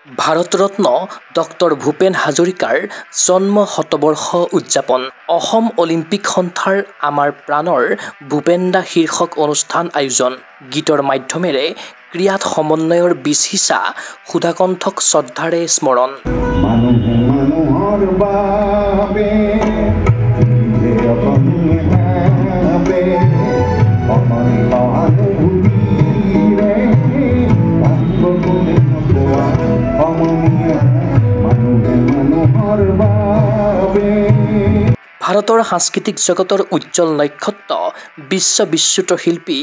Bharat Ratna doctor Bhupen হাজৰিকাৰ জন্ম শতবৰ্ষ উদযাপন অসম অলিম্পিক সন্থাৰ আমাৰ প্ৰাণৰ ভূপেন দা শীৰ্ষক অনুষ্ঠান আয়োজন গীতৰ মাধ্যমেৰে ক্ৰিয়াত সমন্বয়ৰ বীজ সিঁচা সুধাকণ্ঠক শ্ৰদ্ধাৰে স্মৰণ ভাৰতৰ সাংস্কৃতিক জগতৰ উজ্জ্বল নক্ষত্ৰ বিশ্ববিশ্ৰুত শিল্পী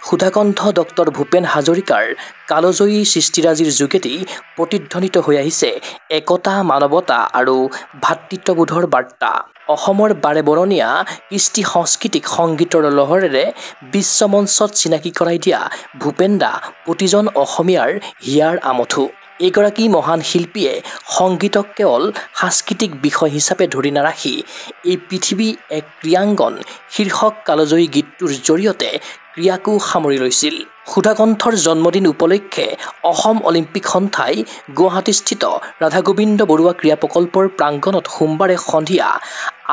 সুধাকণ্ঠ ডক্টৰ ভূপেন হাজৰিকাৰ কালজয়ী সৃষ্টিৰাজিৰ যোগেদি প্ৰতিধ্বনিত হৈ আহিছে একতা মানৱতা আৰু ভাতৃত্ববোধৰ বাৰ্তা অসমৰ বাৰেবৰণীয়া কৃষ্টি সাংস্কৃতিক সংগীতৰ লহৰেৰে বিশ্বমঞ্চত চিনাকি কৰাই দিয়া ভূপেন দা প্ৰতিজন অসমীয়াৰ হিয়াৰ আমঠু এগৰাকী মহান শিল্পীয়ে সংগীতক কেৱল সাংস্কৃতিক বিষয় হিচাপে ধৰি নাৰাখি এই পৃথিৱী এক ক্ৰীড়াংগন শীৰ্ষক কালজয়ী গীতটোৰ জৰিয়তে ক্ৰিয়াকো সামৰি লৈছিল সুধাকণ্ঠৰ জন্মদিন উপলক্ষে অসম অলিম্পিক সন্থাই গুৱাহাটীস্থিত ৰাধা গোবিন্দ বৰুৱা ক্ৰীড়া প্ৰকল্পৰ প্ৰাংগণত সোমবাৰে সন্ধিয়া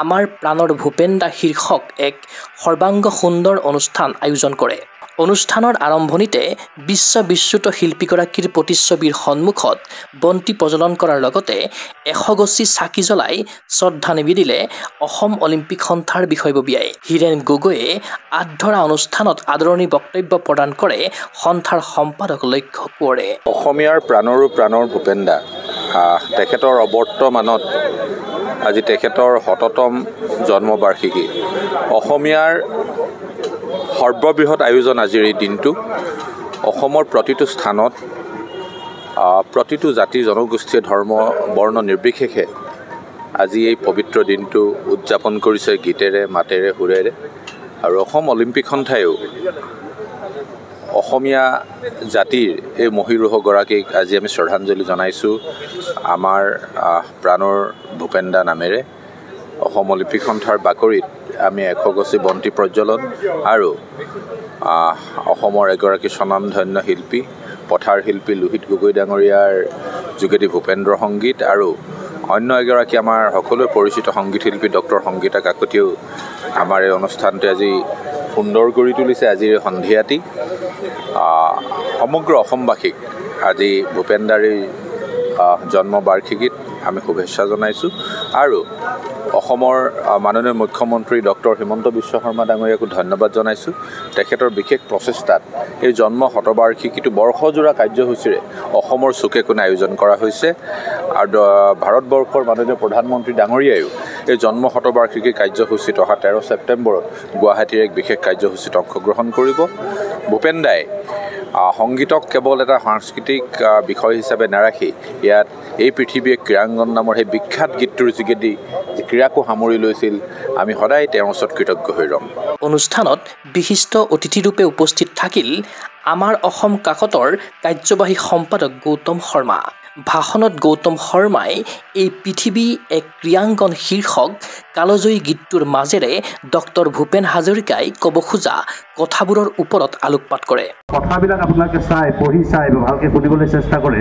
আমাৰ প্ৰাণৰ ভূপেন দা শীৰ্ষক এক সৰ্বাংগ সুন্দৰ অনুষ্ঠান আয়োজন কৰে অনুষ্ঠানৰ আৰম্ভণিতে বিশ্ববিশ্ৰুত শিল্পীগৰাকীৰ প্ৰতিচ্ছবিৰ সন্মুখত বন্তি প্ৰজ্বলন কৰাৰ লগতে 100 গছি চাকি জ্বলাই শ্ৰদ্ধা নিবেদিলে অসম অলিম্পিক সন্থাৰ বিষয়ববীয়াই হীৰেন গগৈয়ে আধৰা অনুষ্ঠানত আদৰণি বক্তব্য প্ৰদান কৰে সন্থাৰ সম্পাদক লক্ষ্য কোঁৱৰে অসমীয়াৰ প্ৰাণৰ ভূপেন দা তেখেতৰ অবৰ্তমানত আজি তেখেতৰ 100তম জন্মবাৰ্ষিকী অসমীয়াৰ সৰ্ববৃহৎ আয়োজন আজিৰ এই দিনটো অসমৰ প্ৰতিটো স্থানত প্ৰতিটো জাতি জনগোষ্ঠীয় ধৰ্ম বৰ্ণ নিৰ্বিশেষে আজি এই পবিত্ৰ দিনটো উদযাপন কৰিছে গীতেৰে মাতেৰে সুৰেৰে আৰু অসম অলিম্পিক সন্থায়ো অসমীয়া জাতিৰ এই মহীৰোহগৰাকীক আজি আমি শ্ৰদ্ধাঞ্জলি জনাইছোঁ আমাৰ প্ৰাণৰ ভূপেন দা নামেৰে অসম অলিম্পিক সন্থাৰ বাকৰিত আমি 100 গছি বন্তি প্ৰজ্বলন আৰু অসমৰ এগৰাকী স্বনামধন্য শিল্পী পথাৰ শিল্পী লোহিত গগৈ ডাঙৰীয়াৰ যোগেদি ভূপেন্দ্ৰ সংগীত আৰু অন্য এগৰাকী আমাৰ সকলোৱে পৰিচিত সংগীত শিল্পী ডক্টৰ সংগীতা কাকতিয়েও আমাৰ এই অনুষ্ঠানটো আজি সুন্দৰ কৰি তুলিছে আজিৰ সন্ধিয়াটি সমগ্ৰ অসমবাসীক আজি ভূপেন দাৰ জন্মবাৰ্ষিকীত আমি শুভেচ্ছা জনাইছোঁ আৰু অসমৰ মাননীয় মুখ্যমন্ত্ৰী ডক্টৰ হিমন্ত বিশ্ব শৰ্মা ডাঙৰীয়াকো ধন্যবাদ জনাইছোঁ তেখেতৰ বিশেষ প্ৰচেষ্টাত এই জন্ম শতবাৰ্ষিকীটো বৰ্ষজোৰা কাৰ্যসূচীৰে অসমৰ চুকে কোণে আয়োজন কৰা হৈছে আৰু ভাৰতবৰ্ষৰ মাননীয় প্ৰধানমন্ত্ৰী ডাঙৰীয়ায়ো এই জন্ম শতবাৰ্ষিকী কাৰ্যসূচীত অহা 13 ছেপ্টেম্বৰত গুৱাহাটীৰ এক বিশেষ কাৰ্যসূচীত অংশগ্ৰহণ কৰিব ভূপেন দাই সংগীতক কেৱল এটা সাংস্কৃতিক বিষয় হিচাপে নাৰাখি ইয়াত এই পৃথিৱী ক্ৰীড়াংগন নামৰ সেই বিখ্যাত গীতটোৰ যোগেদি ক্ৰীড়াকো সামৰি লৈছিল আমি সদায় তেওঁৰ ওচৰত কৃতজ্ঞ হৈ ৰম অনুষ্ঠানত বিশিষ্ট অতিথিৰূপে উপস্থিত থাকিল আমাৰ অসম কাকতৰ কাৰ্যবাহী সম্পাদক গৌতম শৰ্মা ভাষণত গৌতম শৰ্মাই এই পৃথিৱী এক ক্ৰীড়াংগন শীৰ্ষক কালজয়ী গীতটোৰ মাজেৰে ডক্টৰ ভূপেন হাজৰিকাই ক'ব খোজা কথাবোৰৰ ওপৰত আলোকপাত কৰে কথাবিলাক আপোনালোকে চাই পঢ়ি চাই ভালকৈ শুনিবলৈ চেষ্টা কৰে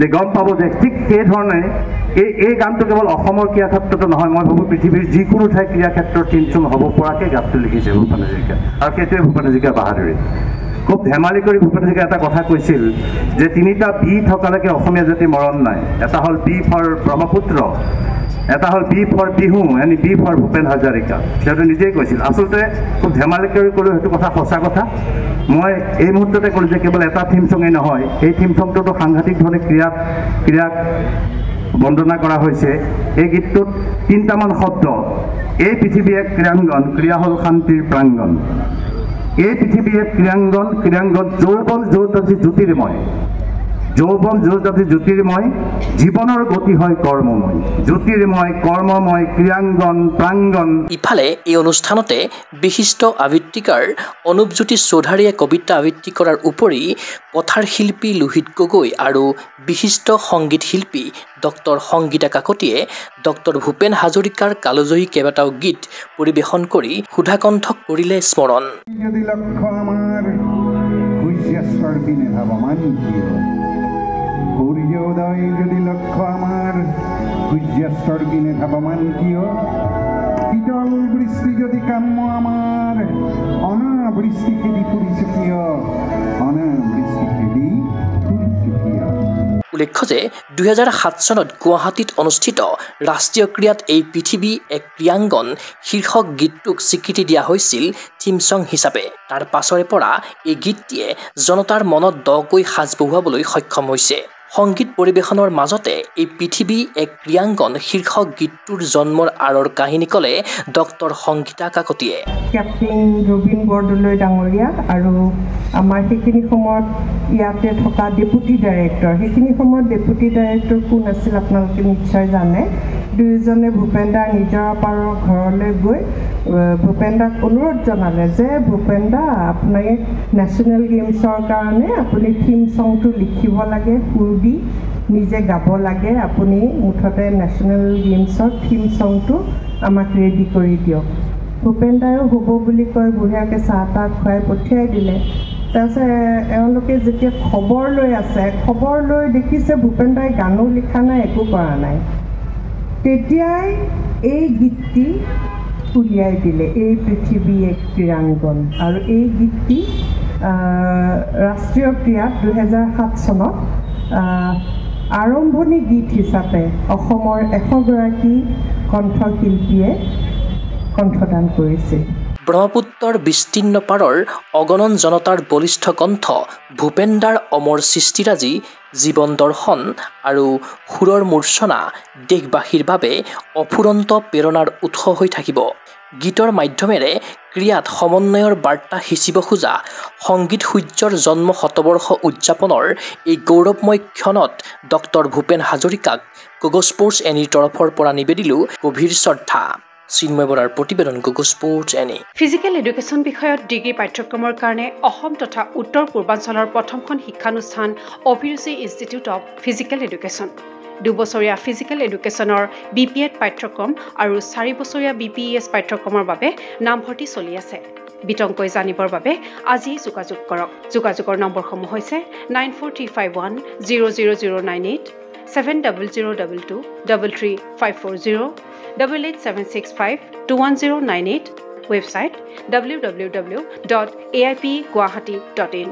যে গম পাব যে ঠিক সেইধৰণে এই গানটো কেৱল অসমৰ ক্ৰীড়া ক্ষেত্ৰতো নহয় মই ভাবোঁ পৃথিৱীৰ যিকোনো ঠাই ক্ৰীড়া ক্ষেত্ৰৰ টিমচুং হ'ব পৰাকৈ গানটো লিখিছে ভূপেন হাজৰিকা আৰু সেইটোৱে ভূপেন হাজৰিকা বাহাদুৰী খুব ধেমালি কৰি ভূপেন হাজৰিকাই এটা কথা কৈছিল যে 3টা বি থকালৈকে অসমীয়া জাতিৰ মৰণ নাই এটা হ'ল বি ফৰ ব্ৰহ্মপুত্ৰ এটা হ'ল B for Bihu any B for Bhupen Hazarika সেইটো নিজেই কৈছিল আচলতে খুব ধেমালি কৰি ক'লোঁ সেইটো কথা সঁচা কথা মই এই মুহূৰ্ততে ক'লোঁ যে কেৱল এটা থিম ছঙেই নহয় এই থিম ছংটোতো সাংঘাতিক ধৰণে ক্ৰীড়াক বন্দনা কৰা হৈছে এই গীতটোত 3টামান শব্দ এই পৃথিৱী এক ক্ৰীড়াংগন ক্ৰীড়া হ'ল শান্তিৰ প্ৰাংগণ এই পৃথিৱী এক ক্ৰীড়াংগন যৌৱন যৌতাতি জ্যোতিৰ্ময় যৌৱন যৌতাতি জ্যোতিৰ্ময় জীৱনৰ গতি হয় কৰ্মময় জ্যোতিৰ্ময় কৰ্মময় ক্ৰীড়াংগন প্ৰাংগণ ইফালে এই অনুষ্ঠানতে বিশিষ্ট আবৃত্তিকাৰ অনুপজ্যোতি চৌধাৰীয়ে কবিতা আবৃত্তি কৰাৰ উপৰি পথাৰ শিল্পী লোহিত গগৈ আৰু বিশিষ্ট সংগীত শিল্পী ডক্টৰ সংগীতা কাকতিয়ে ডক্টৰ ভূপেন হাজৰিকাৰ কালজয়ী কেইবাটাও গীত পৰিৱেশন কৰি সুধাকণ্ঠক কৰিলে স্মৰণ সূৰ্য সূৰ্যোদয় যদি লক্ষ্য আমাৰ সূৰ্যাস্তৰ দিনে ধাবমান কিয় শীতল বৃষ্টি যদি কাম্য আমাৰ অনাবৃষ্টি খেদি ফুৰিছো কিয় অনাবৃষ্টি খেদি ফুৰিছো কিয়। উল্লেখ্য যে 2007 চনত গুৱাহাটীত অনুষ্ঠিত ৰাষ্ট্ৰীয় ক্ৰীড়াত এই পৃথিৱী এক ক্ৰীড়াংগন শীৰ্ষক গীতটোক স্বীকৃতি দিয়া হৈছিল থিম ছং হিচাপে। তাৰ পাছৰে পৰা এই গীতটিয়ে জনতাৰ মনত দকৈ সাজ বহুৱাবলৈ সক্ষম হৈছে। সংগীত পৰিৱেশনৰ মাজতে এই পৃথিৱী এক ক্ৰীড়াংগন শীৰ্ষক গীতটোৰ জন্মৰ আঁৰৰ কাহিনী ক'লে ডক্টৰ সংগীতা কাকতিয়ে। কেপ্টেইন ৰবীন বৰদলৈ ডাঙৰীয়া আৰু আমাৰ সেইখিনি সময়ত ইয়াতে থকা ডেপুটি ডাইৰেক্টৰ, সেইখিনি সময়ত ডেপুটি ডাইৰেক্টৰ কোন আছিল আপোনালোকে নিশ্চয় জানে। দুয়োজনে ভূপেনদাৰ নিজৰ পাৰৰ ঘৰলৈ গৈ ভূপেনদাক অনুৰোধ জনালে যে ভূপেনদা আপুনি নেশ্যনেল গেমছৰ কাৰণে আপুনি থিম ছংটো লিখিব লাগে, সুৰ দি নিজে গাব লাগে, আপুনি মুঠতে নেশ্যনেল গেমছৰ থিম ছংটো আমাক ৰেডি কৰি দিয়ক। ভূপেনদায়ো হ'ব বুলি কৈ বঢ়িয়াকৈ চাহ তাহ খুৱাই পঠিয়াই দিলে। তাৰপিছত এওঁলোকে যেতিয়া খবৰ লৈ আছে, খবৰ লৈ দেখিছে ভূপেনদাই গানো লিখা নাই, একো কৰা নাই। তেতিয়াই এই গীতটি উলিয়াই দিলে, এই পৃথিৱী এক ক্ৰীড়াংগন। আৰু এই গীতটি ৰাষ্ট্ৰীয় ক্ৰীড়াত 2007 চনত আৰম্ভণি গীত হিচাপে অসমৰ 100 গৰাকী কণ্ঠশিল্পীয়ে কণ্ঠদান কৰিছিল। ব্ৰহ্মপুত্ৰৰ বিস্তীৰ্ণ পাৰৰ অগণন জনতাৰ বলিষ্ঠ কণ্ঠ ভূপেনদাৰ অমৰ সৃষ্টিৰাজি জীৱন দৰ্শন আৰু সুৰৰ মূৰ্ছনা দেশবাসীৰ বাবে অফুৰন্ত প্ৰেৰণাৰ উৎস হৈ থাকিব। গীতৰ মাধ্যমেৰে ক্ৰীড়াত সমন্বয়ৰ বাৰ্তা সিঁচিব খোজা সংগীত সূৰ্যৰ জন্ম শতবৰ্ষ উদযাপনৰ এই গৌৰৱময় ক্ষণত ডক্টৰ ভূপেন হাজৰিকাক গগো স্পৰ্টছ এনিৰ তৰফৰ পৰা নিবেদিলোঁ গভীৰ শ্ৰদ্ধা। চিন্ময় বৰাৰ প্ৰতিবেদন, Gogo sports any. Physical education বিষয়ত ডিগ্ৰী পাঠ্যক্ৰমৰ কাৰণে অসম তথা উত্তৰ পূৰ্বাঞ্চলৰ প্ৰথমখন শিক্ষানুষ্ঠান অভিৰুচি ইনষ্টিটিউট অৱ ফিজিকেল এডুকেশ্যন। 2 বছৰীয়া ফিজিকেল এডুকেশ্যনৰ BPEd পাঠ্যক্ৰম আৰু 4 বছৰীয়া BPES পাঠ্যক্ৰমৰ বাবে নামভৰ্তি চলি আছে। বিতংকৈ জানিবৰ বাবে আজি যোগাযোগ কৰক। যোগাযোগৰ নম্বৰসমূহ হৈছে 9435100098, 7002233540, 88765210998, ৱেবছাইট www.aipguwahati.in।